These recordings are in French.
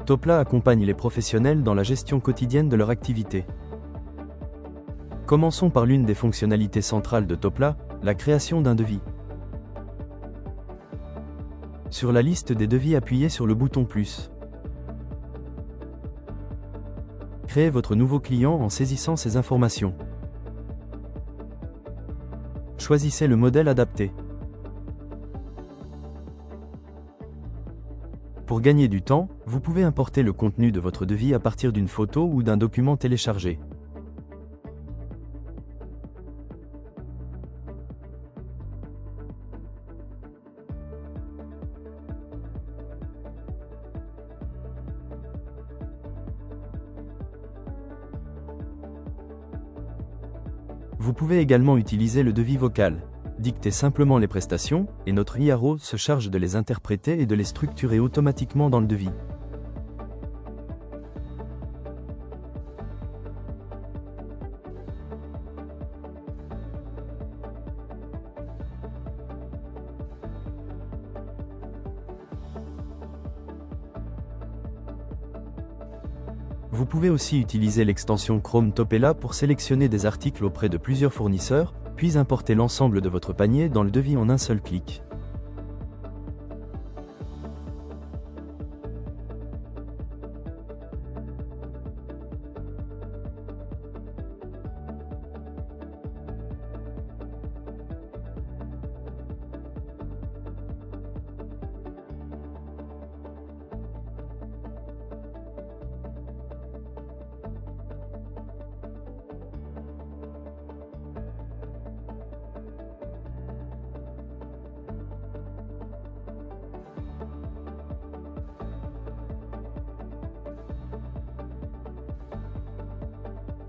Topla accompagne les professionnels dans la gestion quotidienne de leur activité. Commençons par l'une des fonctionnalités centrales de Topla, la création d'un devis. Sur la liste des devis, appuyez sur le bouton plus. Créez votre nouveau client en saisissant ces informations. Choisissez le modèle adapté. Pour gagner du temps, vous pouvez importer le contenu de votre devis à partir d'une photo ou d'un document téléchargé. Vous pouvez également utiliser le devis vocal. Dictez simplement les prestations, et notre IRO se charge de les interpréter et de les structurer automatiquement dans le devis. Vous pouvez aussi utiliser l'extension Chrome Topela pour sélectionner des articles auprès de plusieurs fournisseurs, puis importer l'ensemble de votre panier dans le devis en un seul clic.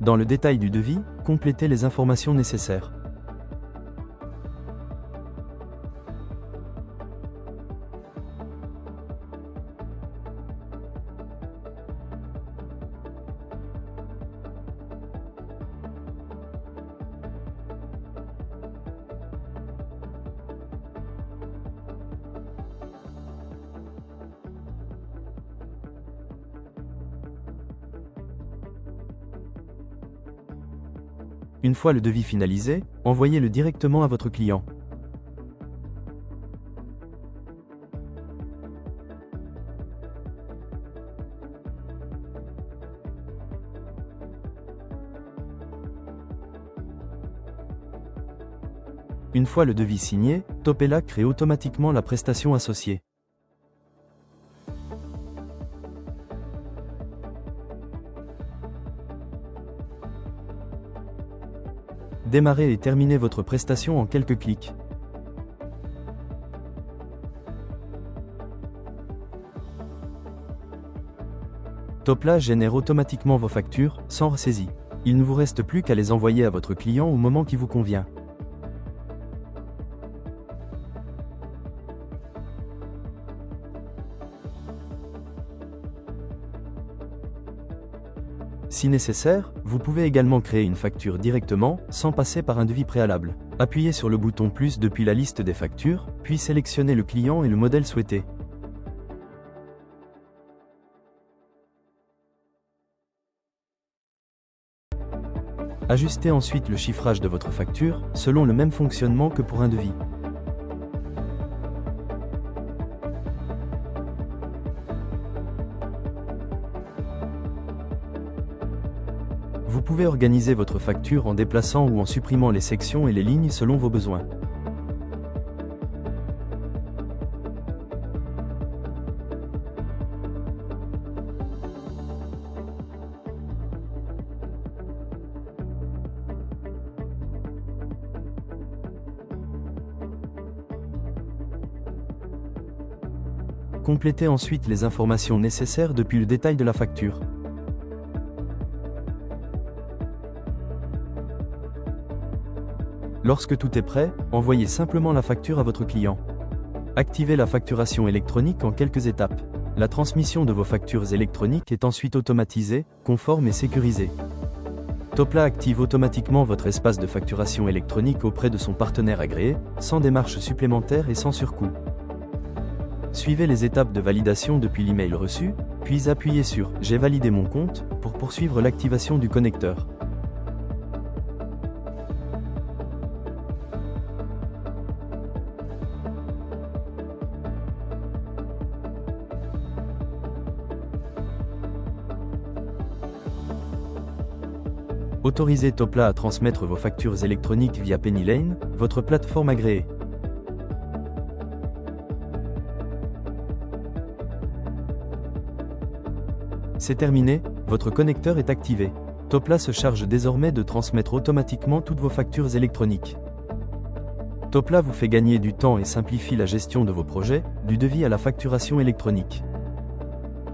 Dans le détail du devis, complétez les informations nécessaires. Une fois le devis finalisé, envoyez-le directement à votre client. Une fois le devis signé, Topela crée automatiquement la prestation associée. Démarrez et terminez votre prestation en quelques clics. Topla génère automatiquement vos factures, sans ressaisie. Il ne vous reste plus qu'à les envoyer à votre client au moment qui vous convient. Si nécessaire, vous pouvez également créer une facture directement, sans passer par un devis préalable. Appuyez sur le bouton plus depuis la liste des factures, puis sélectionnez le client et le modèle souhaité. Ajustez ensuite le chiffrage de votre facture, selon le même fonctionnement que pour un devis. Vous pouvez organiser votre facture en déplaçant ou en supprimant les sections et les lignes selon vos besoins. Complétez ensuite les informations nécessaires depuis le détail de la facture. Lorsque tout est prêt, envoyez simplement la facture à votre client. Activez la facturation électronique en quelques étapes. La transmission de vos factures électroniques est ensuite automatisée, conforme et sécurisée. Topla active automatiquement votre espace de facturation électronique auprès de son partenaire agréé, sans démarche supplémentaire et sans surcoût. Suivez les étapes de validation depuis l'email reçu, puis appuyez sur « J'ai validé mon compte » pour poursuivre l'activation du connecteur. Autorisez Topla à transmettre vos factures électroniques via Pennylane, votre plateforme agréée. C'est terminé, votre connecteur est activé. Topla se charge désormais de transmettre automatiquement toutes vos factures électroniques. Topla vous fait gagner du temps et simplifie la gestion de vos projets, du devis à la facturation électronique.